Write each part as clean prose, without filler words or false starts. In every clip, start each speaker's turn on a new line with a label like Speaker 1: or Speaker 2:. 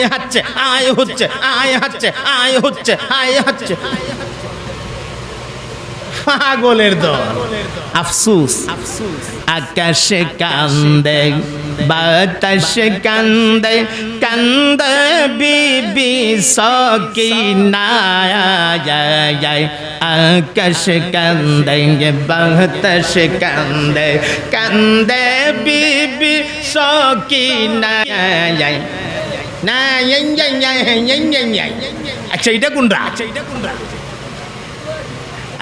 Speaker 1: আয় হচ্ছে আয় হচ্ছে আয় হচ্ছে আয় হচ্ছে আয় হচ্ছে পাগলের দল। আফসোস আকাশে কান্দে বাতাসে কান্দে কান্দে বিবি সকিনা আকাশে কান্দে বাতাসে কান্দে কান্দে বিবি সকিনা না। আচ্ছা এটা কোনটা?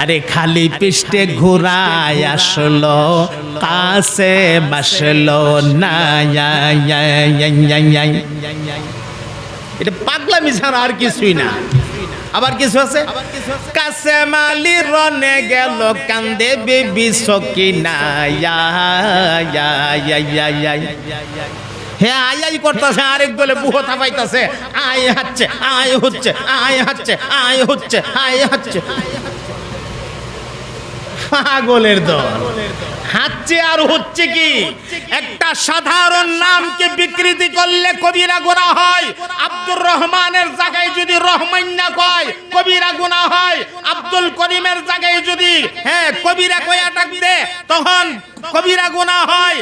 Speaker 1: আরে খালি পৃষ্ঠে ঘুরায় আসলো কাছে বসলো না। এটা পাগলামি ছাড়া আর কিছুই না। আবার কিছু আছে, কাছে মালি রনে গেল কান্দে বেবি সকিনা। হ্যাঁ আয় আয় করতেছে, আরেক দলে বুহো থাপাইতেছে, আয় হচ্ছে আয় হচ্ছে আয় হচ্ছে আয় হচ্ছে আয় হচ্ছে। পাগলের দল। হাচ্ছে আর হচ্ছে কি? একটা সাধারণ নামকে বিকৃতি করলে কবিরা গুনাহ হয়। আব্দুর রহমানের জায়গায় যদি রহমান না কয় কবিরা গুনাহ হয়। আব্দুল করিমের জায়গায় যদি কবিরা কয়া ডাক দে তখন কবিরা গুনাহ হয়।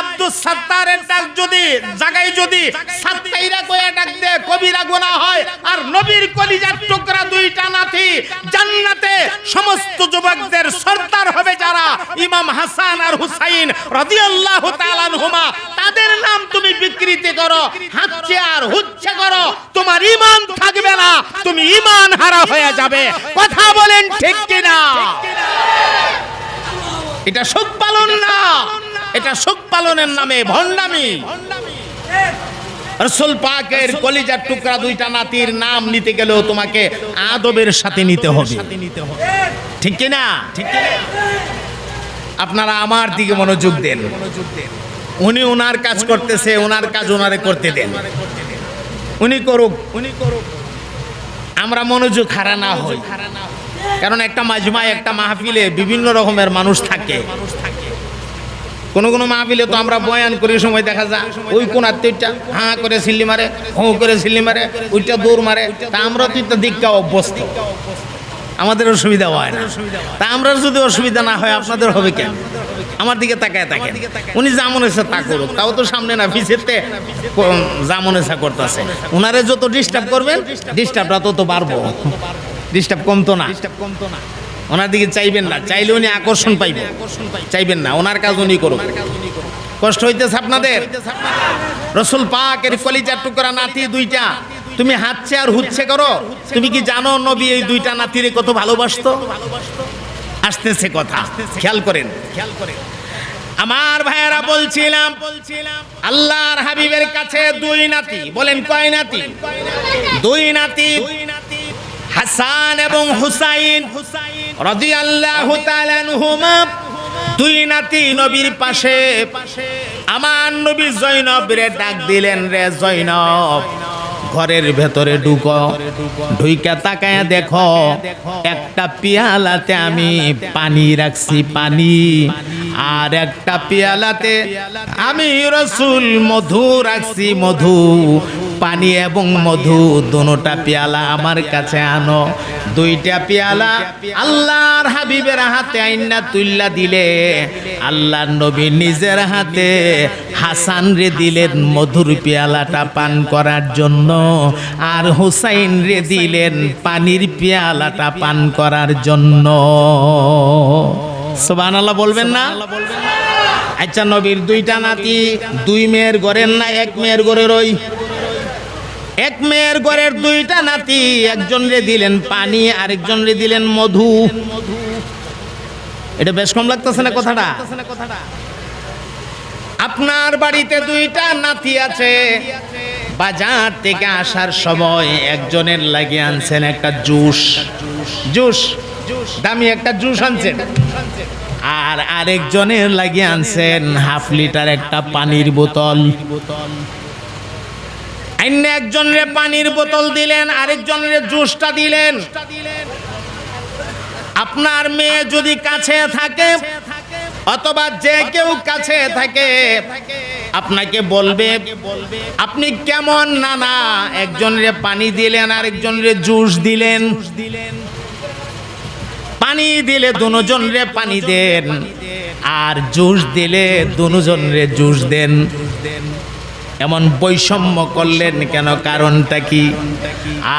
Speaker 1: আব্দুল সাত্তারের ডাক যদি জায়গায় যদি সাত্তাইরা কয়া ডাক দে কবিরা গুনাহ হয়। আর নবীর কলিজার টুকরা দুইটা নাতি জান্নাতে সমস্ত যুবকদের সরদার হবে যারা, ইমাম হাসান আর হুসাইন রাদিয়াল্লাহু তাআলা আনহুমা, তাদের নাম তুমি বিকৃতি করো, হাচ্ছে আর হুচ্ছে করো, তোমার ঈমান থাকবে না, তুমি ঈমান হারা হয়ে যাবে। কথা বলেন ঠিক কিনা? এটা শোক পালন না, এটা শোক পালনের নামে ভণ্ডামি। রাসূল পাকের কলিজার টুকরা দুইটা নাতির নাম নিতে গেলেও তোমাকে আদবের সাথে নিতে হবে, ঠিক কিনা? ঠিক কিনা? আপনারা আমার দিকে মনোযোগ দেন। উনি ওনার কাজ করতেছে, ওনার কাজ ওনারে করতে দেন, উনি করুক, উনি করুক, আমরা মনোযোগ হারা না হই। কারণ একটা মাজমায় একটা মাহফিলে বিভিন্ন রকমের মানুষ থাকে। কোন কোন মাহফিলে তো আমরা বয়ান করি সময় দেখা যায় ওই কোন আত্মীয়টা হাঁ করে সিল্লি মারে, হো করে সিল্লি মারে, ওইটা দৌড় মারে। তা আমরা তো দিকটা অভ্যস্ত, আমাদের অসুবিধা হয় না। তা আমরা যদি অসুবিধা না হয় আপনাদের হবে কেন? আমার দিকে তাকায় থাকেন। উনি যা মনে হচ্ছে তা করুক, তাও তো সামনে না পিছেতে যা মনে হচ্ছে করতেছে। ওনারে যত ডিস্টার্ব করবেন ডিস্টার্বটা তত বাড়বো, ডিস্টার্ব কমতো না। ওনার দিকে চাইবেন না, চাইলে উনি আকর্ষণ পাইবে, চাইবেন না, ওনার কাজ উনি করুক। কষ্ট হইতেছে আপনাদের? রাসূল পাকের কলিজার টুকরা নাতি দুইটা তুমি হাচ্ছে আর হুচ্ছে করো। তুমি কি জানো নবী এই দুইটা নাতিরে কত ভালোবাসতো? আসতেছে কথা, খেয়াল করেন, খেয়াল করেন আমার ভাইয়েরা। বলছিলাম আল্লাহর হাবিবের কাছে দুই নাতি। বলেন কয় নাতি? দুই নাতি, হাসান এবং হুসাইন রাদিয়াল্লাহু তাআলা আনহুমা। দুই নাতি নবীর পাশে। আমার নবী জয়নবরে ডাক দিলেন, রে জয়নব ঘরের ভেতরে ঢুকো, ঢুইকা তাকায়া দেখো একটা পিয়ালাতে আমি পানি রাখছি, পানি, আর একটা পিয়ালাতে আমি রাসূল মধু রাখছি, মধু। পানি এবং মধু দুটোটা পেয়ালা আমার কাছে আনো। দুইটা পেয়ালা আল্লাহর হাবিবের হাতে আইনা তুল্লা দিলে আল্লাহর নবী নিজের হাতে হাসান রে দিলেন মধুর পেয়ালাটা পান করার জন্য, আর হুসাইন রে দিলেন পানির পেয়ালাটা পান করার জন্য। সুবহানাল্লাহ বলবেন না? আচ্ছা নবীর দুইটা নাতি, দুই মেয়ের ঘরের না এক মেয়ের ঘরের? ওই এক মেয়ের ঘরের দুইটা নাতি, একজন রে দিলেন পানি, আরেকজন রে দিলেন মধু। এটা বেশ কম লাগতেছে না কথাটা? আপনার বাড়িতে দুইটা নাতি আছে, বাজার থেকে আসার সময় একজনের লাগিয়ে আনছেন একটা জুস, জুস দামি একটা জুস আনছেন, আর আরেকজনের লাগিয়ে আনছেন হাফ লিটার একটা পানির বোতল। একজনের পানির বোতল দিলেন, আরেকজনের জুসটা দিলেন। আপনার মেয়ে যদি কাছে থাকে অথবা যে কেউ কাছে থাকে আপনাকে বলবে আপনি কেমন নানা, একজনের পানি দিলেন আর একজনের জুস দিলেন, পানি দিলে দুজনরে পানি দেন আর জুস দিলে দুজনরে জুস দেন, এমন বৈষম্য করলেন কেন? কারণটা কি?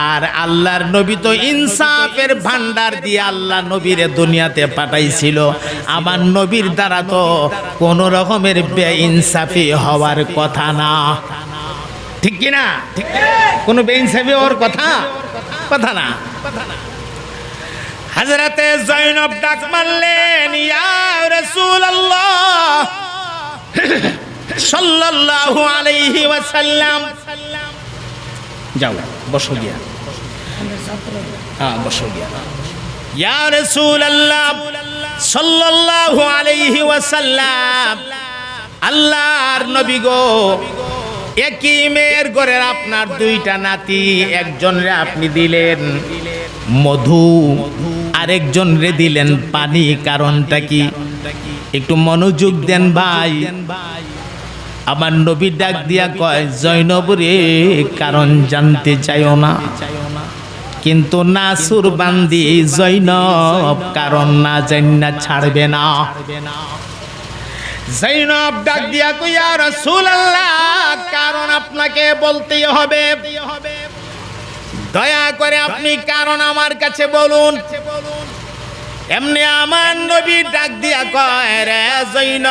Speaker 1: আর আল্লাহর নবী তো ইনসাফের ভান্ডার দিয়ে আল্লাহ নবীরে দুনিয়াতে পাঠাইছিল। আমার নবীর দ্বারা তো কোনো রকমের বেইনসাফি হওয়ার কথা না, ঠিক কি না? কোনো বেইনসাফি হওয়ার কথা না। হযরতে জয়নব ডাক মারলেন, ইয়া রাসূলুল্লাহ সাল্লাল্লাহু আলাইহি ওয়াসাল্লাম, যাও বসো গিয়া, হ্যাঁ বসো গিয়া। ইয়া রাসূলুল্লাহ সাল্লাল্লাহু আলাইহি ওয়াসাল্লাম, আল্লাহর নবী গো, একই মেয়ের ঘরের আপনার দুইটা নাতি, একজনরে আপনি দিলেন মধু, আরেকজনরে দিলেন পানি, কারণটা কি? একটু মনোযোগ দেন ভাই। আমার নবী ডাক দিয়া কয়, জয়নব রে, কারণ জানতে চাইও না, কিন্তু নাসুর বান্দি জয়নব কারণ না জান্না ছাড়বে না। জয়নব ডাক দিয়া কয়, ইয়া রাসূলুল্লাহ, কারণ আপনাকে বলতেই হবে, দয়া করে আপনি কারণ আমার কাছে বলুন। এমনি আমার নবী ডাক দিয়া কয়, রে জয়নব,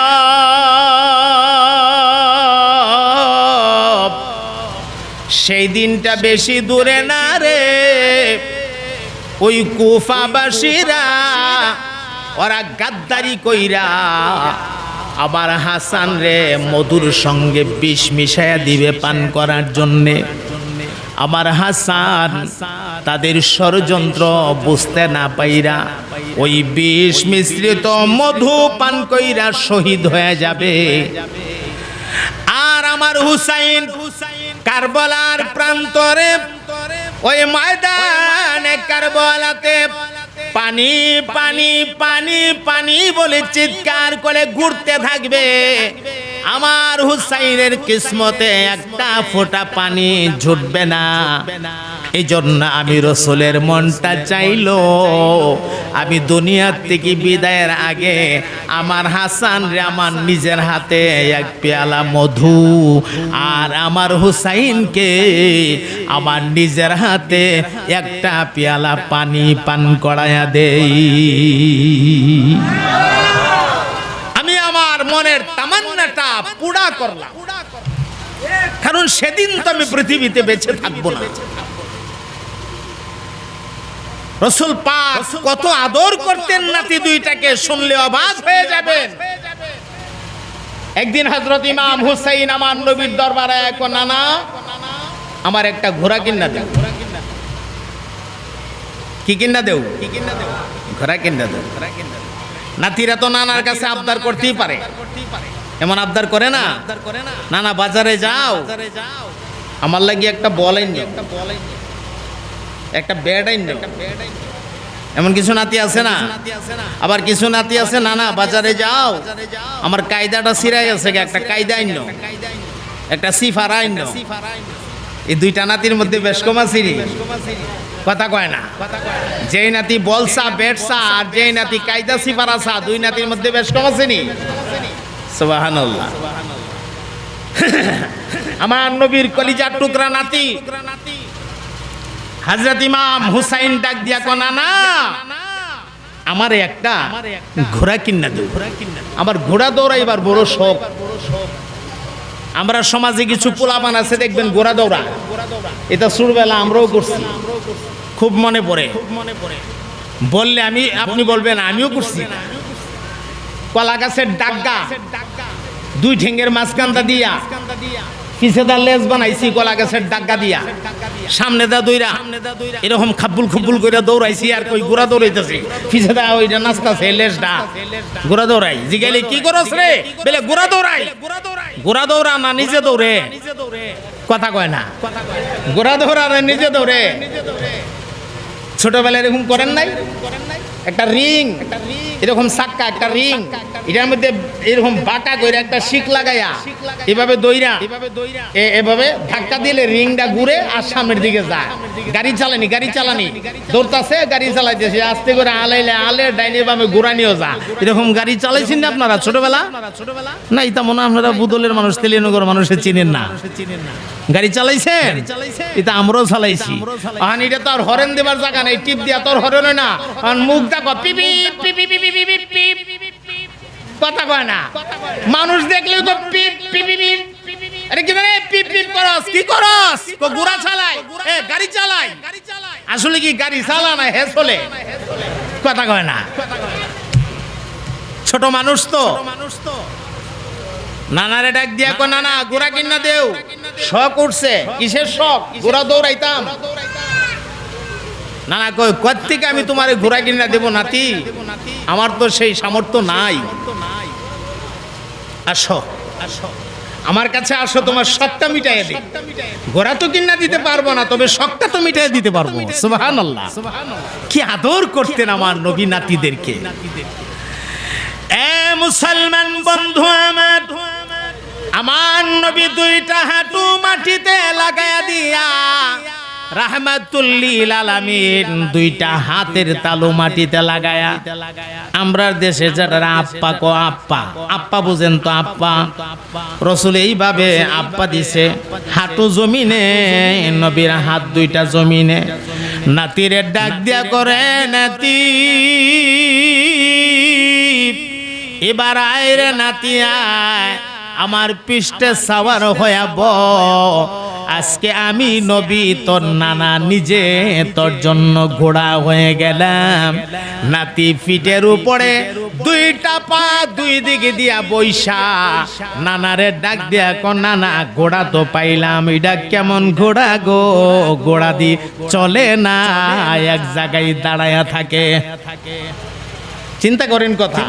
Speaker 1: সেই দিনটা বেশি দূরে না রে, ওই কুফাবাসীরা ওরা গাদ্দারি কইরা আবার হাসান রে মধুর সঙ্গে বিষ মিশায়া দিবে পান করার জন্যে। আমার হাসান তাদের ষড়যন্ত্র বুঝতে না পাইরা ওই বিষ মিশ্রিত মধু পান কইরা শহীদ হয়ে যাবে। আর আমার হুসাইন কারবালার প্রান্তরে ওই ময়দানে কারবালাতে পানি পানি পানি পানি বলে চিৎকার করে ঘুরতে থাকবে। আমার হুসাইনের কিসমতে একটা ফোঁটা পানি ঝুটবে না। এই জন্য আমি রসুলের মনটা চাইলো আমি দুনিয়ার থেকে বিদায়ের আগে আমার হাসান রে আমার নিজের হাতে এক পেয়ালা মধু আর আমার হুসাইনকে আমার নিজের হাতে একটা পেয়ালা পানি পান করায়া দেই। আমি আমার মনের তামান্নাটা পুরা করলাম, কারণ সেদিন তো আমি পৃথিবীতে বেঁচে থাকবো না। রসুল পাক কত আদর করতেন নাতি দুইটাকে, শুনলে অবাক হয়ে যাবেন। একদিন হযরত ইমাম হুসাইন আমার নবীর দরবারে এক, নানা আমার একটা ঘোড়া কিনা দেও। কি কিনা দেও? ঘোড়া কিনা দেও। নাতিরা তো নানার কাছে আবদার করতেই পারে, এমন আবদার করে না? নানা বাজারে যাও, আমার লাগি একটা বল আইন, একটা ব্যাট আইন। এমন কিছু নাতি আছে না? আবার কিছু নাতি আছে, নানা বাজারে যাও, আমার কায়দাটা ছিঁড়ে গেছে, একটা কায়দা আইন, একটা সিফার আইন। এই দুইটা নাতির মধ্যে বেশ কম আছে, কথা কয় না। যেই নাতি বলসা বেটসা আর যেই নাতি কায়দা সিফার আসা, দুই নাতির মধ্যে বেশ কম আছে নি? সুবহানাল্লাহ। আমার নবীর কলিজার টুকরা নাতি হযরত ইমাম হুসাইন ডাক দিয়া কো, নানা আমারে একটা ঘোড়া কিনা দাও। আমার ঘোড়া দৌড়াইবার বড় শখ। আমরা সমাজে কিছু পোলাপান আছে দেখবেন ঘোড়া দৌড়া, এটা ছোটবেলা আমরাও করছি, খুব মনে পড়ে। বললে আপনি বলবেন আমিও করছি। কলা গাছের ডাগা দুই ঠেঙ্গের মাঝখানটা দিয়া পিছে দা লেজ বানাইছি, কলা গাছের ডাগা দিয়া সামনে দা দইরা এরকম খাবুল খুবুল করে দৌড়াইছি। আর কই ঘোড়া দৌড়াইতেছি, পিছে দা ওইটা নাচতাছে লেজটা, ঘোড়া দৌড়াই। জিগাইলে কি করছ রে? বলে ঘোড়া দৌড়াই। ঘোড়া দৌড়া না নিজে দৌড়ে? কথা কয় না। ঘোড়া দৌড়া না নিজে দৌড়ে? ছোটবেলায় এরকম করেন নাই? একটা রিং, এরকম চাক্কা একটা রিং, এটার মধ্যে এরকম বাঁকা করে একটা শিক লাগাইয়া এভাবে দইরা এভাবে ধাক্কা দিলে রিংটা ঘুরে আর সামনের দিকে যায়। গাড়ি চালানি দৌড়তাছে, গাড়ি চালাইতেছে আস্তে করে, আলাইলে আলে ডাইনে বামে ঘুরানিও যা। এরকম গাড়ি চালাইছেন না আপনারা ছোটবেলা? না, এটা মনে হয় আপনারা বুদলের মানুষ, তেলিয়ানগর মানুষে চিনেন না। গাড়ি চালাইছেন? এটা আমরাও চালাইছি। এটা তো আর হরেন দেবার জায়গা নেই, টিপ দিয়া তোর হরেন হয় না, মুখ দেখো পিপি পিপি পিপি পিপি পিপ, কথা কয় না। মানুষ দেখলেও তো পিপ পিপি পিপ, আরে কি জানে পিপ পিপ করস, কি করস? ঘোড়া চালাই, গাড়ি চালাই। আসলে কি গাড়ি চালা না হে চলে, কথা কয় না। ছোট মানুষ তো, নানারে ডাক দিয়া কো নানা ঘোড়া কিনা দেও। শখ উঠছে, কিসের শখ? ঘোড়া দৌড়াইতাম। নানা কই কোত্থেকে আমি তোমারে ঘোড়া কিনা দেব নাতি, আমার তো সেই সামর্থ্য নাই। আসো আমার কাছে আসো, তোমার শখটা মিটাইয়া দিই। ঘোড়া তো কিনা দিতে পারবো না, তবে শখটা তো মিটাইয়া দিতে পারবো। সুবহানাল্লাহ, কি আদর করতেন আমার নবী নাতিদেরকে। এ মুসলমান বন্ধু আমার নবী দুইটা হাঁটু মাটিতে লাগায়া দিয়া রাহমাতুল লিল আলামিন দুইটা হাতের তালু মাটিতে লাগায়া, আমরা দেশে যারা আপ্পা কো আপ্পা, আপ্পা বুঝেন তো আপ্পা, রাসূল এইভাবে আপ্পা দিছে হাঁটু জমিনে, নবীর হাত দুইটা জমিনে। নাতিরে ডাক দিয়া করে নাতি এবার আয় রে নাতি আয়, আমার পৃষ্ঠে সাওয়ার হইয়াব। আজকে আমি নবী তোর নানা নিজে তোর জন্য ঘোড়া হয়ে গেলাম। নাতি ফিটের উপরে দুইটা পা দুই দিকে দিয়া বৈশা নানারে ডাক দিয়া কো নানা ঘোড়া তো পাইলাম, এটা কেমন ঘোড়া গো? ঘোড়া দি চলে না, এক জায়গায় দাঁড়ায়া থাকে। চিন্তা করেন কথা,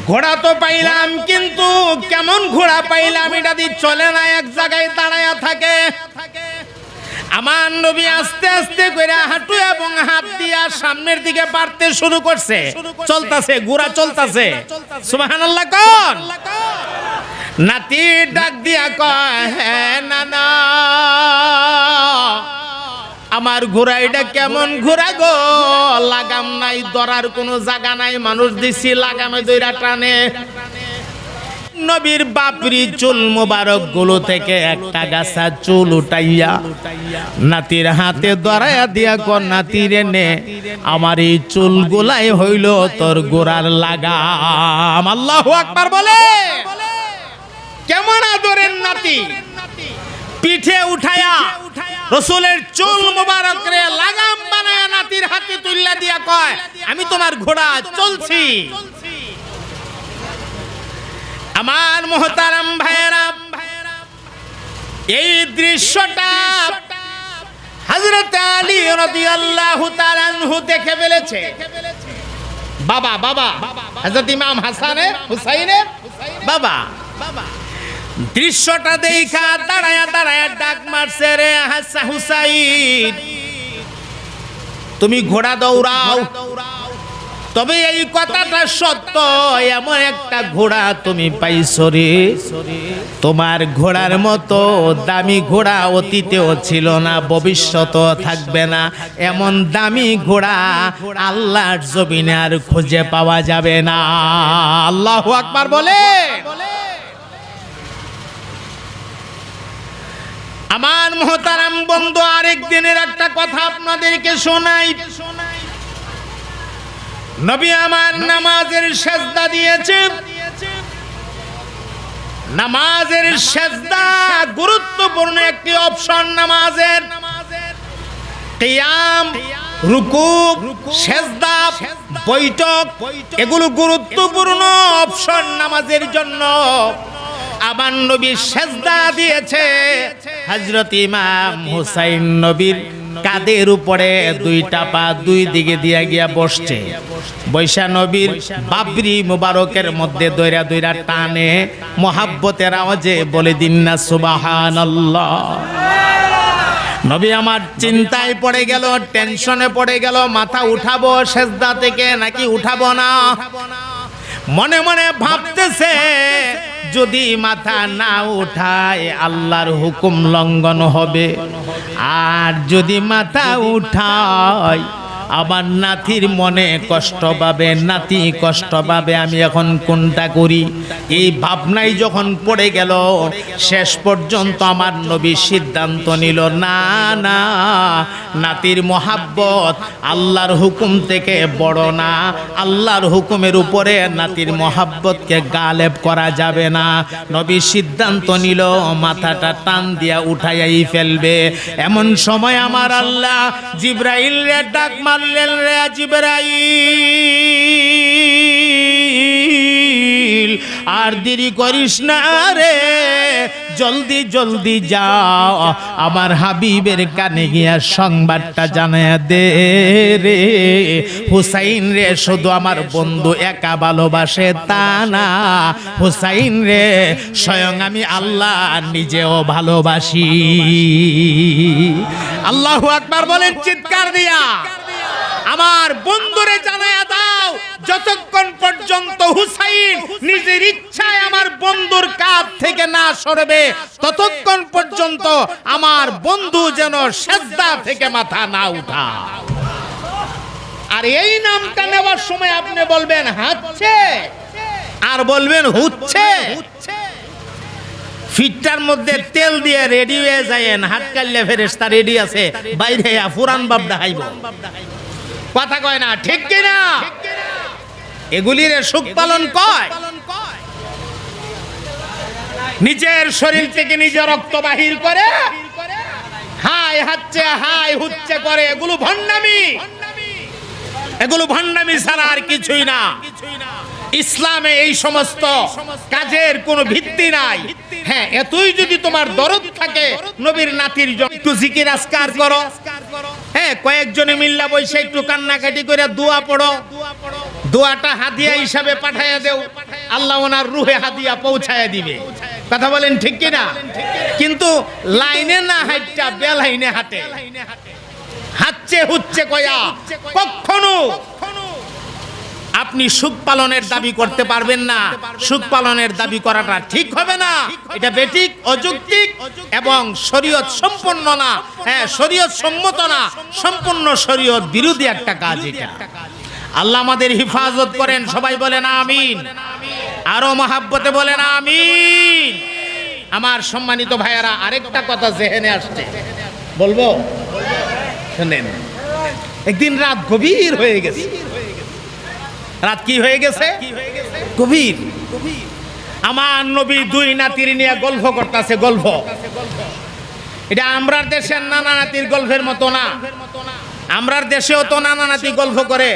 Speaker 1: ঘোড়া তো পাইলাম কিন্তু কেমন ঘোড়া পাইলাম, এটা দিয়ে চলে না, এক জায়গায় দাঁড়ায়া থাকে। আমার নবী আস্তে আস্তে করে হাঁটু এবং হাত দিয়া সামনের দিকে বাড়তে শুরু করছে, চলতেছে, ঘোড়া চলতেছে। সুবহানাল্লাহ কোন? নাতি ডাক দিয়া কয় হ্যাঁ নানা আমার ঘোড়া এটা কেমন ঘোড়া গো? লাগাম নাই, ধরার কোনো জায়গা নাই, মানুষ দিছি লাগামে দইরা টানে। নবীর বাপরি চুল মোবারক গুলো থেকে একটা গাছা চুল উঠাইয়া নাতির হাতে ধরাইয়া দিয়া কর নাতিরে নে, আমার এই চুল গোলাই হইল তোর গোড়ার লাগাম। আল্লাহু আকবার বলে। কেমন আদরের নাতি, পিঠে উঠায়া রাসূলের চুল মোবারক রে লাগাম বানায়া নাতির হাতে তুইলা দিয়া কয় আমি তোমার ঘোড়া চলছি। আমার মুহতারাম ভাইয়েরা, এই দৃশ্যটা হযরত আলী রাদিয়াল্লাহু তাআলা আনহু দেখে ফেলেছে। বাবা বাবা হযরত ইমাম হাসানের হুসাইনের বাবা দৃশ্যটা দেখা দাঁড়ায়া দাঁড়ায়া ডাক মারছে, রে হাসান হুসাইন তুমি ঘোড়া দৌড়াও। তবে এই কথাটা সত্য, এমন একটা ঘোড়া তুমি পাইছো রে, তোমার ঘোড়ার মতো দামি ঘোড়া অতীতেও ছিল না, ভবিষ্যতেও থাকবে না। এমন দামি ঘোড়া আল্লাহর জমিনে আর খুঁজে পাওয়া যাবে না। আল্লাহু আকবার বলে। আমার মুহতারাম বন্ধু, আরেক দিনের একটা কথা আপনাদেরকে শোনাই। নবী আমার নামাজের সেজদা দিয়েছে। নামাজের সেজদা গুরুত্বপূর্ণ একটি অপশন। নামাজের কিয়াম, রুকু, সেজদা, বৈঠক এগুলো গুরুত্বপূর্ণ অপশন নামাজের জন্য। আমার নবী সেজদা দিয়েছে। হযরত ইমাম হুসাইন নবীর কাঁধের উপরে দুইটা পা দুই দিকে দিয়া গিয়া বসছে। বৈশা নবীর বাবরি মুবারকের মধ্যে দইরা দইরা টানে, মোহাব্বতের আওয়াজে বলে দিন না সুবহানাল্লাহ। নবী আমার চিন্তায় পড়ে গেল, টেনশনে পড়ে গেল, মাথা উঠাবো সেজদা থেকে নাকি উঠাবো না। মনে মনে ভাবতেছে যদি মাথা না উঠায় আল্লাহর হুকুম লঙ্ঘন হবে, আর যদি মাথা উঠায় আমার নাতির মনে কষ্ট পাবে, নাতি কষ্ট পাবে, আমি এখন কোনটা করি? এই ভাবনাই যখন পড়ে গেল, শেষ পর্যন্ত আমার নবী সিদ্ধান্ত নিল, না না, নাতির মহাব্বত আল্লাহর হুকুম থেকে বড় না, আল্লাহর হুকুমের উপরে নাতির মহাব্বতকে গালেব করা যাবে না। নবী সিদ্ধান্ত নিল মাথাটা টান দিয়া উঠাইয়াই ফেলবে। এমন সময় আমার আল্লাহ জিবরাইল রে ডাক মারলেন, রে জিবরাইল আর দেরি করিস না রে, জলদি জলদি যাও, আমার হাবিবের কানে গিয়া সংবাদটা জানায়া দে রে, হুসাইন রে শুধু আমার বন্ধু একা ভালোবাসে তা না, হুসাইন রে স্বয়ং আমি আল্লাহ নিজেও ভালোবাসি। আল্লাহু আকবার বলেন চিৎকার দিয়া। আমার বন্ধুরে জানায়া দাও, যতক্ষণ পর্যন্ত হুসাইন নিজের ইচ্ছায় আমার বন্ধুর কাঁধ থেকে না সরবে, ততক্ষণ পর্যন্ত আমার বন্ধু যেন সেজদা থেকে মাথা না উঠা। আর এই নামটা নেওয়ার সময় আপনি বলবেন হাঁটছে, আর বলবেন হুচ্ছে। ফিটটার মধ্যে তেল দিয়ে রেডি হয়ে যায়েন, হাত কাটলে ফেরেশতা রেডি আছে, বাইরে ফুরান বাপ দেখাইব। কথা কয় না, ঠিক কিনা? এগুলির সুখ পালন কয়, নিজের শরীর থেকে নিজের রক্ত বাহির করে হাই হাচ্ছে হাই হুচ্ছে করে, এগুলো ভণ্ডামি, এগুলো ভণ্ডামি ছাড়া আর কিছুই না। ইসলামে এই সমস্ত কাজের কোনো ভিত্তি নাই। হ্যাঁ, এতই যদি তোমার দরদ থাকে নবীর নাতির জন্য একটু জিকির আজকার করো, হ্যাঁ কয়েকজনে মিল্লা বসে একটু কান্নাকাটি করে দোয়া পড়ো, দোয়াটা হাদিয়া হিসাবে পাঠাইয়া দেও, আল্লাহ ওনার রুহে হাদিয়া পৌঁছায়া দিবে। কথা বলেন ঠিক কিনা? কিন্তু লাইনে না হাইটটা বেলাইনে হাঁটে, হাঁটছে হুচ্ছে কয়া কখনো আপনি সুখ পালনের দাবি করতে পারবেন না। সুখ পালনের দাবি করাটা ঠিক হবে না, এটা বেঠিক, অযৌক্তিক এবং শরীয়ত সম্পন্ন না। হ্যাঁ, শরীয়ত সম্মত না, সম্পূর্ণ শরীয়ত বিরোধী একটা কাজ এটা। আল্লাহ আমাদের হিফাজত করেন, সবাই বলেন আমিন, আরো মহাব্বতে বলেন আমিন। আমার সম্মানিত ভাইয়ারা, আরেকটা কথা জেহেনে আসছে, বলবো শুনেন। একদিন রাত গভীর হয়ে গেছে। রাত কি হয়ে গেছে? গভীর। আমার নবী দুই নাতির নিয়ে গল্প করতেছে। গল্প এটা আমরার দেশের নানা নাতির গল্পের মতো না। আমরার দেশেও তো নানা নাতি গল্প করে।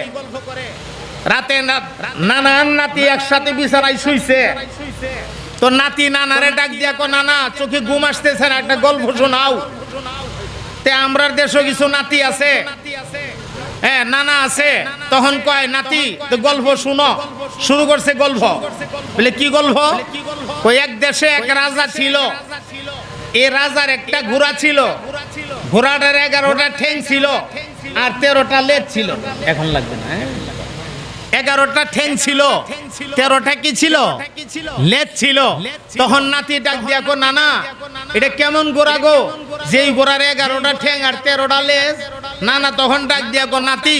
Speaker 1: রাতে নানা নাতি একসাথে বিছানায় শুইছে, তো নাতি নানারে ডাক দিয়া কো, নানা চোখে ঘুম আসতেছে না, একটা গল্প শোনাও। তে আমরার দেশও কিছু নাতি আছে, হ্যাঁ নানা আছে, তখন কয় নাতি তো গল্প শুনো। শুরু করছে গল্প। বলে কি গল্প? কই এক দেশে এক রাজা ছিল, এই রাজার একটা ঘোড়া ছিল, ঘোড়াটার 11টা ঠ্যাং ছিল আর 13টা লেজ ছিল। এখন লাগবে না, 11টা ঠ্যাং ছিল, 13টা কি ছিল? লেজ ছিল। তখন নাতি ডাক দিয়া কো, নানা এটা কেমন ঘোড়া গো, যেই ঘোড়ার 11টা ঠ্যাং আর 13টা লেজ? নানা তখন ডাক দিয়া কো, নাতি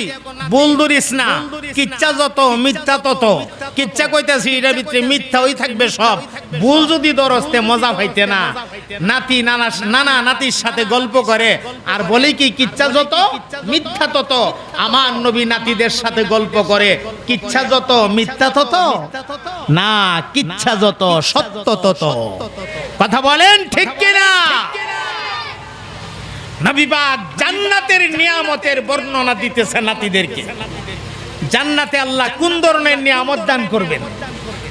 Speaker 1: ভুল ধরিস না, কিচ্ছা যত মিথ্যা তত। কিচ্ছা কইতাছি, এটার ভিতরে মিথ্যা ওই থাকবে সব। ভুল যদি দরস্তে মজা পাইতে না। নাতি নানা নাতির সাথে গল্প করে আর বলে কি, কিচ্ছা যত মিথ্যা তত। আমার নবী নাতিদের সাথে গল্প করে, কিচ্ছা যত মিথ্যা তত না, কিচ্ছা যত সত্য তত। কথা বলেন ঠিক কিনা? নবী পাক জান্নাতের নিয়ামতের বর্ণনা দিতেছে নাতিদেরকে। জান্নাতে আল্লাহ কোন ধরনের নিয়ামত দান করবেন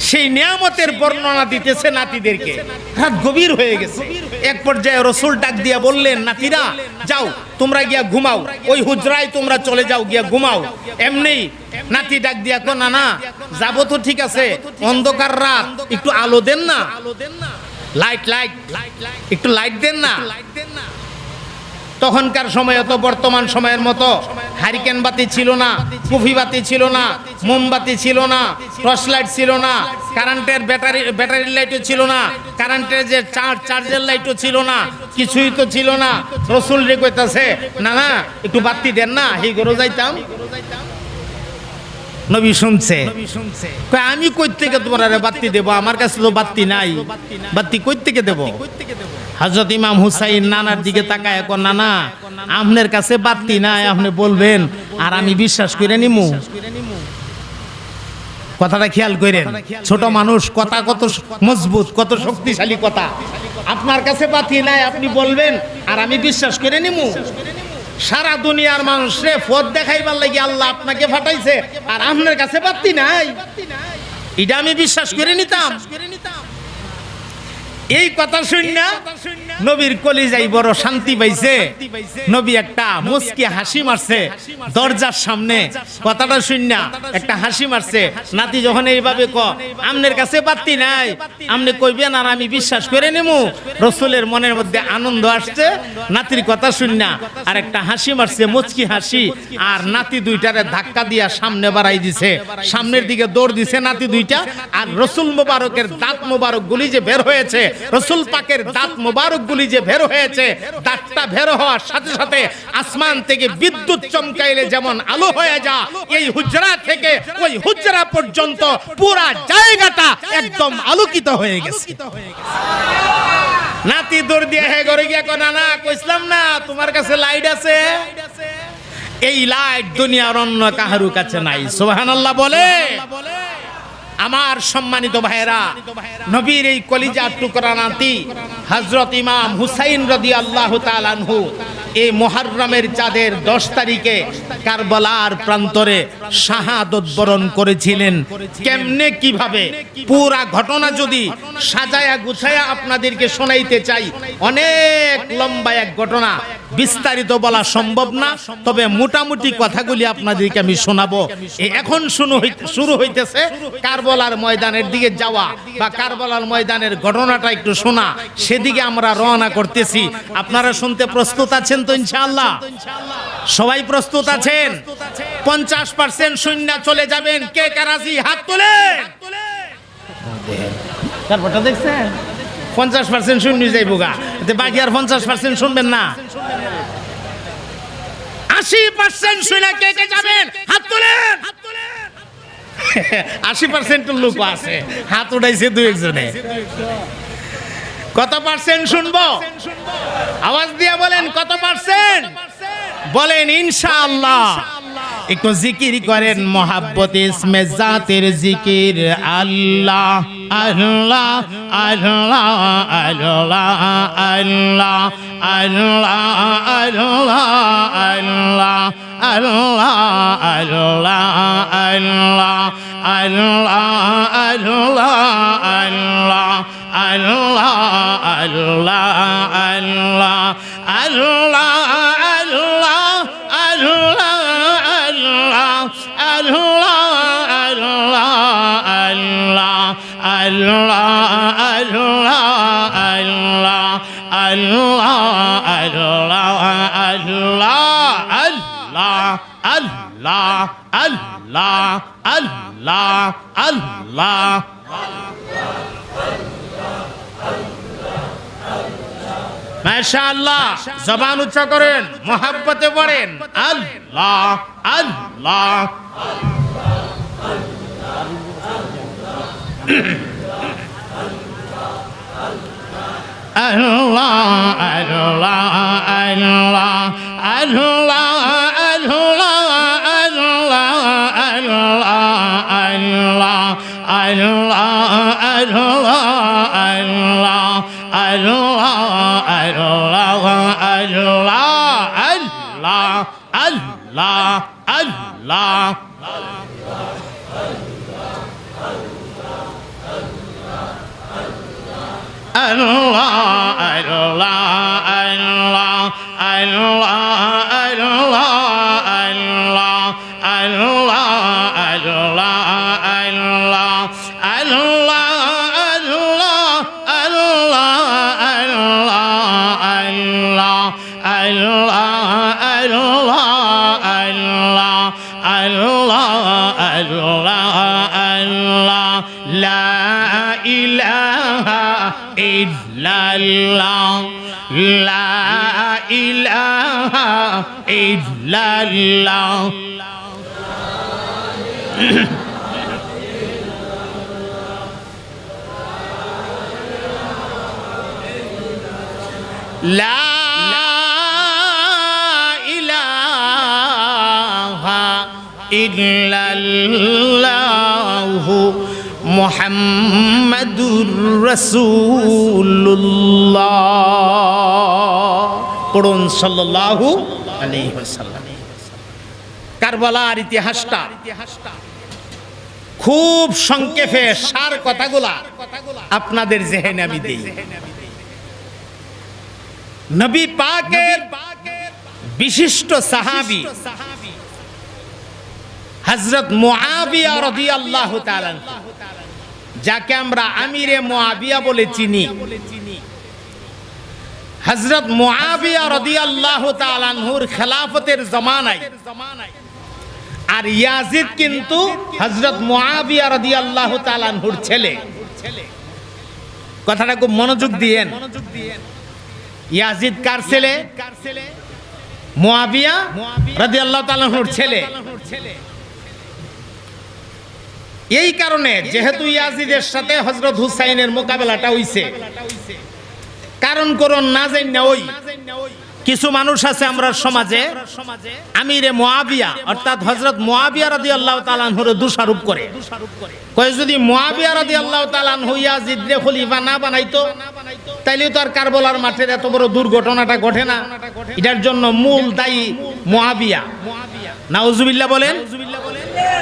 Speaker 1: সেই নিয়ামতের বর্ণনা দিতেছে নাতিদেরকে। রাত গভীর হয়ে গেছে। এক পর্যায়ে রাসূল ডাক দিয়া বললেন, নাতিরা যাও তোমরা গিয়া ঘুমাও, ওই হুজরায় তোমরা চলে যাও, গিয়া ঘুমাও। এমনি নাতি ডাক দিয়া কো, না না যাবো তো ঠিক আছে, অন্ধকার রাত, একটু আলো দেন না, লাইট একটু লাইট দেন না। তখনকার সময়ে তো বর্তমান সময়ের মতো হারিকেন বাতি ছিল না, কুফি বাতি ছিল না, মোমবাতি ছিল না, টর্চ লাইট ছিল না, কারেন্টের ব্যাটারি লাইটও ছিল না, কারেন্টের যে চার্জের লাইটও ছিল না, কিছুই তো ছিল না। রসুল রে কইতাছে না না একটু বাতি দেন না, এই গরো যাইতাম। নবী শুনছে, কয় আমি কই থেকে তোমার বাতি দেব, আমার কাছে তো বাতি নাই, বাতি কই থেকে দেব? হযরত ইমাম হুসাইন নানার দিকে তাকায় কয় নানা আপনার কাছে বাতি নাই, আপনি বলবেন আর আমি বিশ্বাস করে নিমু? কথাটা খেয়াল করেন, ছোট মানুষ কথা কত মজবুত, কত শক্তিশালী কথা। আপনার কাছে বাতি নাই, আপনি বলবেন আর আমি বিশ্বাস করে নিমু? সারা দুনিয়ার মানুষরে পথ দেখাইবার লাগি আল্লাহ আপনাকে পাঠাইছে, আর আপনার কাছে বাতি নাই, এটা আমি বিশ্বাস করে নিতাম? এই কথা শুননা নবীর কলিজায় বড় শান্তি পাইছে। নবী একটা মুস্কি হাসি মারছে দরজার সামনে, কথাটা শুননা একটা হাসি মারছে। নাতি যখন এইভাবে আমনের কাছে বাতি নাই, আমনে কইবেন আর আমি বিশ্বাস করে নেমু? রসুলের মনের মধ্যে আনন্দ আসছে নাতির কথা শুননা, আর একটা হাসি মারছে মুচকি হাসি, আর নাতি দুইটারে ধাক্কা দিয়া সামনে বাড়াই দিছে, সামনের দিকে দৌড় দিছে নাতি দুইটা। আর রসুল মোবারকের দাঁত মোবারক গুলি যে বের হয়েছে, রসুল পাকের দাঁত মোবারক গুলি যে বের হয়েছে, দাঁতটা বের হওয়ার সাথে সাথে আসমান থেকে বিদ্যুৎ চমকাইলে যেমন আলো হয়ে যা, এই হুজরা থেকে ওই হুজরা পর্যন্ত পুরা জায়গাটা একদম আলোকিত হয়ে গেছে। নাতি দৌড় দিয়ে হে ঘরে গিয়া কয় নানা কইছিলাম না তোমার কাছে লাইট আছে? এই লাইট দুনিয়ার অন্য কাহারু কাছে নাই। সুবহানাল্লাহ বলে। আমার সম্মানিত ভাইয়েরা, নবীর এই কলিজার টুকরা নাতি হযরত ইমাম হুসাইন রাদিয়াল্লাহু তাআলা আনহু এই মুহররমের চাঁদের 10 তারিখে কারবালার প্রান্তরে শাহাদত বরণ করেছিলেন। কেমনে কিভাবে পুরা ঘটনা যদি সাজায়া গুছায়া আপনাদেরকে শোনাইতে চাই, অনেক লম্বা এক ঘটনা, বিস্তারিত বলা সম্ভব না, তবে মোটামুটি কথাগুলি আপনাদেরকে আমি শোনাবো। এখন শুরু হইতেছে কারবালার ময়দানের দিকে যাওয়া বা কারবালার ময়দানের ঘটনাটা একটু শোনা, সেদিকে আমরা রওনা করতেছি। আপনারা শুনতে প্রস্তুত আছেন তো ইনশাআল্লাহ? সবাই প্রস্তুত আছেন? 50% শূন্য চলে যাবেন, কে কারাজি হাত তোলেন। তারপরটা দেখছেন 50% শূন্য যাইবো গা, বাকি আর 50% শুনবেন না। 80% শুনে কে কে যাবেন হাত তোলেন। 80% লোক আছে, হাত উঠাইছে 2-1 কত পার্সেন্ট শুনবো? আওয়াজ দিয়া বলেন কত পার্সেন্ট? বলেন ইনশাআল্লাহ। একটু জিকির করেন, মোহাব্বত ইসমে জাতের জিকির। আল্লাহ আল্লাহ আল্লাহ আল্লাহ আল্লাহ আল্লাহ আল্লাহ আল্লাহ আল্লাহ আল্লাহ আল্লাহ আল্লাহ আল্লাহ আল্লাহ আল্লাহ আল্লাহ আল্লাহ আল্লাহ মাশাআল্লাহ, জবান উচ্চ করেন, মোহাব্বতে পড়েন আল্লাহ আল্লাহ। আল্লাহ আল্লাহ আল্লাহ আল্লাহ আল্লাহ আল্লাহ আল্লাহ আল্লাহ আল্লাহ আল্লাহ আল্লাহ আল্লাহ আল্লাহ আল্লাহ আল্লাহ I ইল্লাল্লাহু মুহাম্মাদুর রাসূলুল্লাহ। পড়ুন সাল্লাল্লাহু আলাইহি ওয়াসাল্লাম। কারবালার ইতিহাসটা খুব সংক্ষেপে সার কথাগুলা আপনাদের জেহেনে আমি দেই। নবী পাকের বিশিষ্ট সাহাবী হযরত মুআবিয়া রাদিয়াল্লাহু তাআলা, যাকে আমরা আমিরে মুআবিয়া বলে চিনি, হযরত মুআবিয়া রাদিয়াল্লাহু তাআলা আনহুর খেলাফতের জামানায়, আর ইয়াজিদ কিন্তু হযরত মুআবিয়া রাদিয়াল্লাহু তাআলা আনহুর ছেলে। কথাটা খুব মনোযোগ দিয়েন। ইয়াজিদ কার ছেলে? মুআবিয়া রাদিয়াল্লাহু তাআলা আনহুর ছেলে। এই কারণে যেহেতু ইয়াজিদের সাথে হযরত হুসাইনের মোকাবেলাটা হইছে, কারণ করুন না জানি ওই কিছু মানুষ আছে আমরা সমাজে আমিরে মুআবিয়া অর্থাৎ হযরত মুআবিয়া রাদিয়াল্লাহু তাআলা আনহুর দোষারোপ করে। কয় যদি মুআবিয়া রাদিয়াল্লাহু তাআলা আনহু ইয়াজিদরে খলিফা না বানাইতো তাইলে তো আর কারবালার মাঠের এত বড় দুর্ঘটনাটা ঘটে না। এটার জন্য মূল দায়ী মুআবিয়া। নাউজুবিল্লাহ বলেন।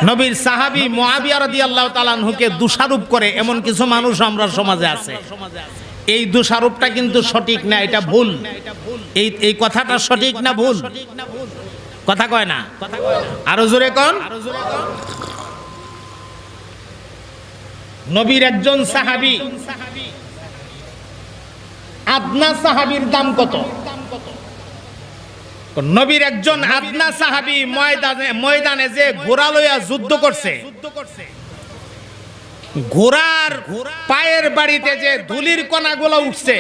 Speaker 1: নবীর সাহাবী মুআবিয়া রাদিয়াল্লাহু তাআলা আনহুকে দোষারোপ করে এমন কিছু মানুষ আমরা সমাজে আছে। এই দোষারোপটা কিন্তু সঠিক না, এটা ভুল। এই কথাটা সঠিক না ভুল? কথা কয় না, আরো জোরে কোন। নবীর একজন সাহাবী, আদনা সাহাবীর দাম কত? নবীর একজন আদনা সাহাবী ময়দানে যে ঘোড়া লইয়া যুদ্ধ করছে, ঘোড়ার পায়ের বাড়িতে যে ধুলির কণাগুলো উঠছে,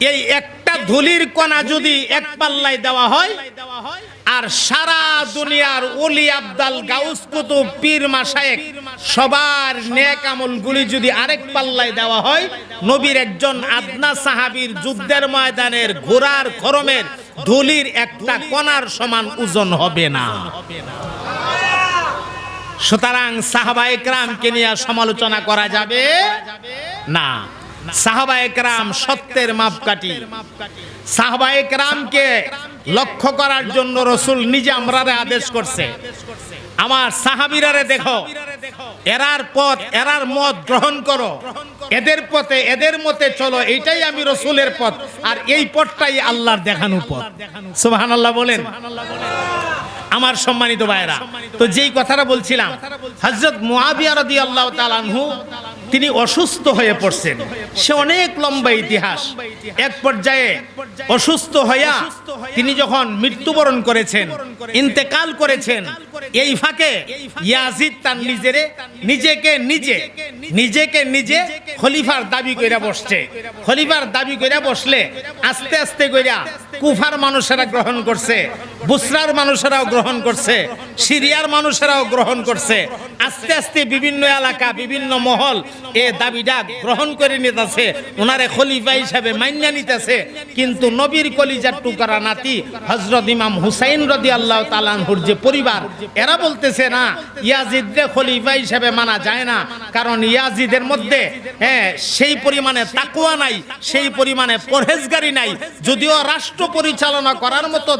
Speaker 1: এই একটা ধুলির কণা যদি এক পাল্লায় দেওয়া হয় আর সারা দুনিয়ার ওলি আব্দাল গাউস কুতুব পীর মাশায়েখ সবার নেক আমলগুলি যদি আরেক পাল্লায় দেওয়া হয়, নবীর একজন আদনা সাহাবীর যুদ্ধের ময়দানের ঘোড়ার খরমের ধুলির একটা কণার সমান ওজন হবে না। সুতরাং সাহাবায়ে কেরামকে নিয়ে সমালোচনা করা যাবে না। সাহাবায়ে কেরাম সত্যের মাপকাঠি। সাহাবায়ে কেরামকে লক্ষ্য করার জন্য রাসূল নিজে আমরারে আদেশ করছে, আমার সাহাবীরারে দেখো, এরার পথ এরার মত গ্রহণ করো, এদের পথে এদের মতে চলো, এইটাই আমি রাসূলের পথ, আর এই পথটাই আল্লাহর দেখানো পথ। সুবহানাল্লাহ বলেন। আমার সম্মানিত ভাইরা, তো যেই কথাটা বলছিলাম, হযরত মুআবিয়া রাদিয়াল্লাহু তাআলা আনহু তিনি অসুস্থ হয়ে পড়ছেন। সে অনেক লম্বা ইতিহাস। এক পর্যায়ে অসুস্থ হইয়া তিনি যখন মৃত্যুবরণ করেছেন, ইন্তেকাল করেছেন, এই ফাঁকে ইয়াজিদ তার নিজেকে নিজে খলিফার দাবি কইরা বসছে। খলিফার দাবি কইরা বসলে আস্তে আস্তে কইরা কুফার মানুষেরা গ্রহণ করছে, বুসরার মানুষেরাও গ্রহণ করছে, সিরিয়ার মানুষেরাও গ্রহণ করছে। আস্তে আস্তে বিভিন্ন এলাকা বিভিন্ন মহল এ দাবিটা গ্রহণ করে নিতেছে, ওনারে খলিফা হিসাবে মাইন্না নিতেছে। কিন্তু নবীর কলিজার টুকরা নাতি হযরত ইমাম হুসাইন রাদিয়াল্লাহু তাআলা আনহুর যে পরিবার, এরা বলতেছে না, ইয়াজিদকে খলিফা হিসাবে মানা যায় না, কারণ ইয়াজিদের মধ্যে সেই পরিমাণে তাকওয়া নাই, সেই পরিমাণে পরহেজগারি নাই। যদিও রাষ্ট্র পরিচালনা করার মতো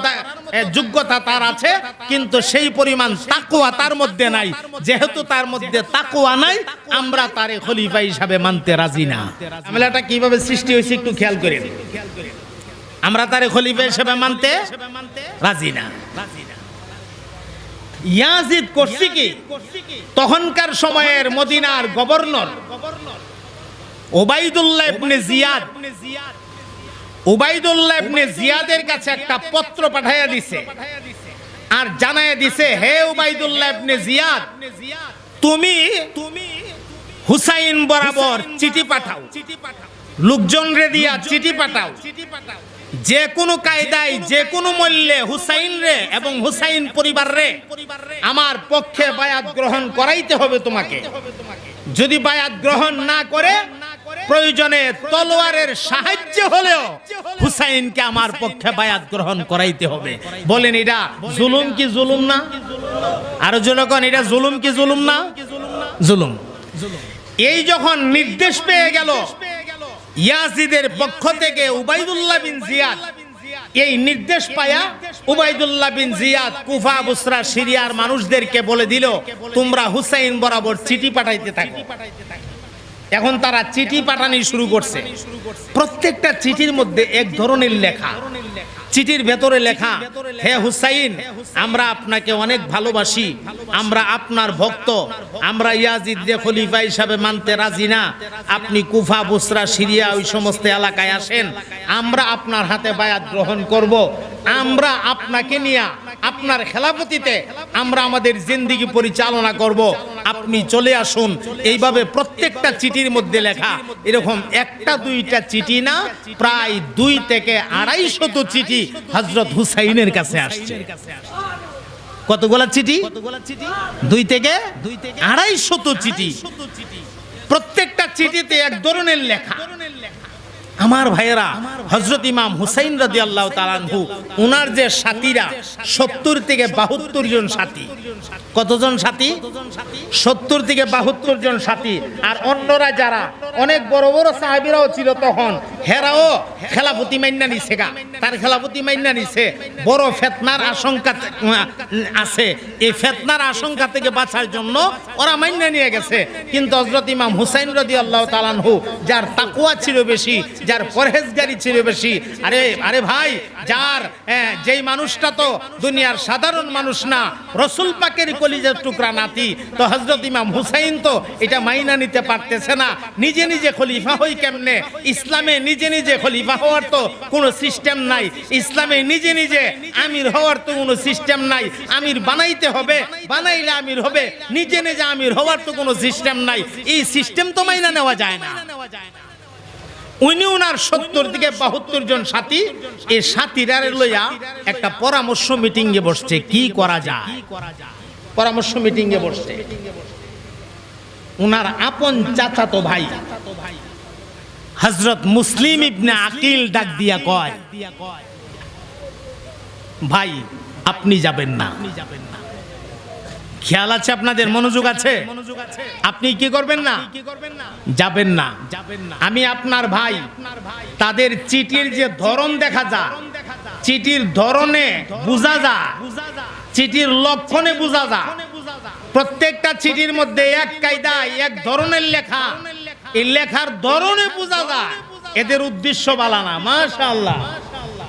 Speaker 1: যোগ্যতা তার আছে, কিন্তু সেই পরিমাণ তাকওয়া তার মধ্যে নাই। যেহেতু তার মধ্যে তাকওয়া নাই, আমরা তারে খলিফা হিসাবে মানতে রাজি না। ঝামেলাটা কিভাবে সৃষ্টি হয়েছে একটু খেয়াল করেন। আমরা তারে খলিফা হিসাবে মানতে রাজি না। ইয়াজিদ করছে কি, তখনকার সময়ের মদিনার গভর্নর ওবাইদুল্লাহ ইবনে জিয়াদ, উবাইদুল্লাহ ইবনে জিয়াদের কাছে একটা পত্র পাঠাইয়া দিছে আর জানাইয়া দিছে, হে উবাইদুল্লাহ ইবনে জিয়াদ, তুমি হুসাইন বরাবর চিঠি পাঠাও, লোকজন রে দিয়া চিঠি পাঠাও, যে কোনো কায়দায় যে কোনো মূল্যে হুসাইন রে এবং হুসাইন পরিবার রে আমার পক্ষে বায়াত গ্রহণ করাইতে হবে তোমাকে। যদি বায়াত গ্রহণ না করে প্রয়োজনে তলোয়ারের সাহায্য হলেও হুসাইনকে আমার পক্ষে বায়াত গ্রহণ করাইতে হবে। বলেন এটা জুলুম কি জুলুম না? আরো জনগণ, এটা জুলুম কি জুলুম না? জুলুম। এই যখন নির্দেশ পেয়ে গেল ইয়াজিদের পক্ষ থেকে উবাইদুল্লাহ বিন জিয়াদ, এই নির্দেশ পায়া উবাইদুল্লাহ বিন জিয়াদ কুফা, বুসরা, সিরিয়ার মানুষদেরকে বলে দিল, তোমরা হুসাইন বরাবর চিঠি পাঠাইতে থাকো। এখন তারা চিঠি পাঠানি শুরু করছে। প্রত্যেকটা চিঠির মধ্যে এক ধরনের লেখা। চিঠির ভেতরে লেখা, হে হুসাইন, আমরা আপনাকে অনেক ভালোবাসি, আমরা আপনার ভক্ত, আমরা ইয়াজিদকে খলিফা হিসাবে মানতে রাজি না। আপনি কুফা, বুসরা, সিরিয়া ওই সমস্ত এলাকায় আসেন, আমরা আপনার হাতে বায়াত গ্রহণ করব। আমরা আপনাকে নিয়ে আপনার খেলাফতিতে আমরা আমাদের জিন্দেগি পরিচালনা করব, আপনি চলে আসুন। এইভাবে প্রত্যেকটা চিঠির মধ্যে লেখা। এরকম একটা দুইটা চিঠি না, প্রায় 2 থেকে 250 চিঠি হযরত হুসাইনের কাছে আসছে। কতগুলা চিঠি? 2 থেকে 250 চিঠি। প্রত্যেকটা চিঠিতে এক ধরনের লেখা। আমার ভাইয়েরা, হযরত ইমাম হুসাইন রাদিয়াল্লাহু তাআলা আনহু, ওনার যে সাথীরা 70 থেকে 72 জন সাথী। কতজন সাথী? 70 থেকে 72 জন সাথী। আর অন্যরা যারা অনেক বড় বড় সাহাবীরাও ছিল তখন, হেরাও খেলাফতি মাইন্না নিছে গা, তার খেলাফতি মাইন্না নিছে। বড় ফিতনার আশঙ্কা আছে, এই ফিতনার আশঙ্কা থেকে বাঁচার জন্য ওরা মাইন্না নিয়ে গেছে। কিন্তু হযরত ইমাম হুসাইন রাদিয়াল্লাহু তাআলা আনহু, যার তাকওয়া ছিল বেশি, যার পরহেজগারি ছিল বেশি, আরে ভাই, যার যেই মানুষটা তো দুনিয়ার সাধারণ মানুষ না, রাসূল পাকের কলিজার টুকরা নাতি, তো হযরত ইমাম হুসাইন তো এটা মাইনা নিতে পারতেছে না। নিজে নিজে খলিফা হই কেমনে? ইসলামে নিজে নিজে খলিফা হওয়ার তো কোনো সিস্টেম নাই, ইসলামে নিজে নিজে আমির হওয়ার তো কোনো সিস্টেম নাই। আমির বানাইতে হবে, বানাইলে আমির হবে, নিজে নিজে আমির হওয়ার তো কোনো সিস্টেম নাই। এই সিস্টেম তো মাইনা নেওয়া যায় না। উনি ওনার 70 থেকে 72 জন সাথী, এই সাথীরা লইয়া একটা পরামর্শ মিটিং এ বসছে, কি করা যায়। পরামর্শ মিটিং এ বসছে। ওনার আপন চাচাতো ভাই হযরত মুসলিম ইবনে আকিল ডাক দিয়া কয়, ভাই আপনি যাবেন না। খেয়াল আছে আপনাদের? মনোযোগ আছে? আপনি কি করবেন না? যাবেন না। আমি আপনার ভাই, তাদের চিঠির যে ধরন দেখা যায়, চিঠির ধরনে বোঝা যায়, চিঠির লক্ষণে বোঝা যায়। প্রত্যেকটা চিঠির মধ্যে এক কায়দায় এক ধরনের লেখা, এই লেখার ধরনে বোঝা যায় এদের উদ্দেশ্য বালা না। মাশাআল্লাহ।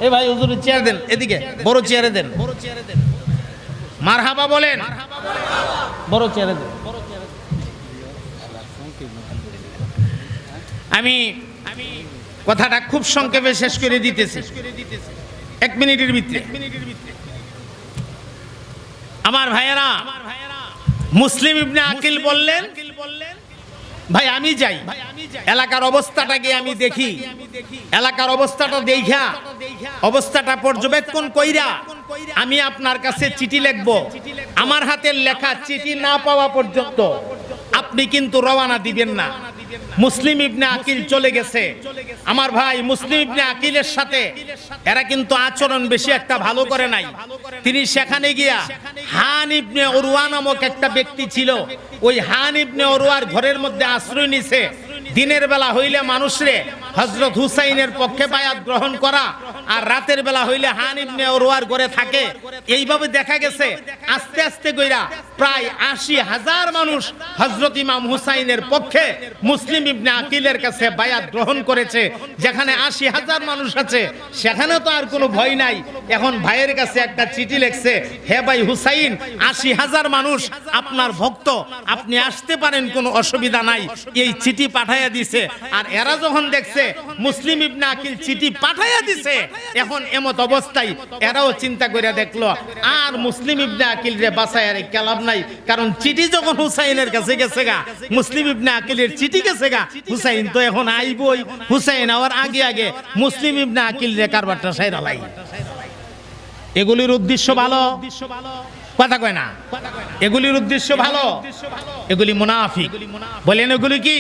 Speaker 1: এ ভাই হুজুরের চেয়ার দেন, এদিকে বড় চেয়ারে দেন। মারহাবা বলেন, বড় চেয়ারে দেন। আমি কথাটা খুব সংক্ষেপে শেষ করে দিতেছি, 1 মিনিটের ভিতরে। আমার ভাইয়েরা, মুসলিম ইবনে আকিল বললেন, ভাই আমি যাই, এলাকার অবস্থাটাকে আমি দেখি, এলাকার অবস্থাটা দেখা, অবস্থাটা পর্যবেক্ষণ কইরা আমি আপনার কাছে চিঠি লিখব। আমার হাতের লেখা চিঠি না পাওয়া পর্যন্ত আপনি কিন্তু রওনা দিবেন না। মুসলিম ইবনে আকিল চলে গেছে। আমার ভাই মুসলিম ইবনে আকিলের সাথে এরা কিন্তু আচরণ বেশি একটা ভালো করে নাই। তিনি সেখানে গিয়া হান ইবনে উরওয়া নামক একটা ব্যক্তি ছিল, ওই হান ইবনে উরওয়ার ঘরের মধ্যে আশ্রয় নিছে। দিনের বেলা হইলে মানুষরে হযরত হুসাইনের পক্ষে বায়াত গ্রহণ করা, আর রাতের বেলা হইলে হান ইবনে উরওয়ার ঘরে থাকে। এইভাবে দেখা গেছে আস্তে আস্তে কইরা প্রায় ৮০,০০০ মানুষ হযরত ইমাম হুসাইনের পক্ষে মুসলিম ইবনে আকিলের কাছে বায়াত গ্রহণ করেছে। যেখানে ৮০,০০০ মানুষ আছে সেখানে তো আর কোনো ভয় নাই। এখন ভাইয়ের কাছে একটা চিঠি লিখছে, হে ভাই হুসাইন, ৮০,০০০ মানুষ আপনার ভক্ত, আপনি আসতে পারেন, কোনো অসুবিধা নাই। এই চিঠি পাঠাইয়া দিছে। আর এরা যখন দেখছে মুসলিম ইবনে আকিল চিঠি পাঠাইয়া দিছে, এখন এমত অবস্থায় এরাও চিন্তা করে দেখলো আর মুসলিম ইবনে আকিল রে বাঁচায় আর কেলাব নাই, কারণ চিঠি যখন হুসাইনের কাছে গেছে গা, মুসলিম ইবনে আকিলের চিঠি গেছে গা, হুসাইন তো এখন আইবই। হুসাইন আওয়ার আগে আগে মুসলিম ইবনে আকিল রে কারবারটা সাইরা লাই। এগুলির উদ্দেশ্য ভালো, কথা কয় না, এগুলির উদ্দেশ্য ভালো, এগুলি মুনাফিক। বলেন এগুলি কি?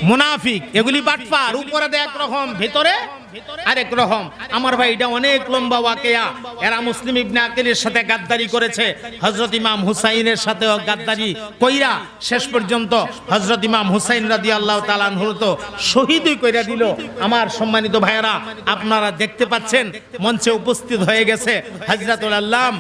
Speaker 1: মুনাফিক। এগুলি বাটপার, উপরে এক রকম ভিতরে আরেক রকম। আমার ভাই, এটা অনেক লম্বা ওয়াকিয়া। এরা মুসলিম ইবনে আকিলের সাথে গাদ্দারি করেছে, হযরত ইমাম হুসাইনের সাথেও গাদ্দারি কইরা শেষ পর্যন্ত হযরত ইমাম হুসাইন রাদিয়াল্লাহু তাআলা আনহু তো শহীদই কইরা দিল। আমার সম্মানিত ভাইয়েরা, আপনারা দেখতে পাচ্ছেন মঞ্চে উপস্থিত হয়ে গেছে হযরতুল আল্লামা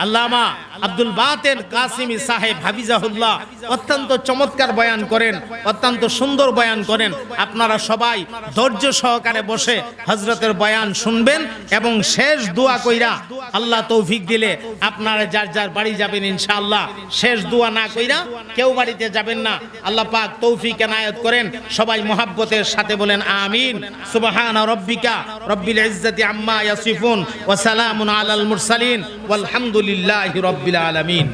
Speaker 1: আল্লামা আব্দুল বাতেন কাসিমি সাহেব হাফিজাহুল্লাহ। অত্যন্ত চমৎকার বয়ান করেন, অত্যন্ত সুন্দর বয়ান করেন। আপনারা সবাই ধৈর্য সহকারে বসে হযরতের বয়ান শুনবেন এবং শেষ দোয়া কইরা আল্লাহ তৌফিক দিলে আপনারা যার যার বাড়ি যাবেন ইনশাআল্লাহ। শেষ দোয়া না কইরা কেউ বাড়িতে যাবেন না। আল্লাহ পাক তৌফিক এনায়েত করেন। সবাই মুহাব্বতের সাথে বলেন আমিন। সুবহানা রাব্বিকা রব্বিল ইজ্জাতি আম্মা ইয়াসিফুন ওয়া সালামুন আলাল মুরসালিন ওয়ালহামদুলিল্লাহি রাব্বিল আলামিন।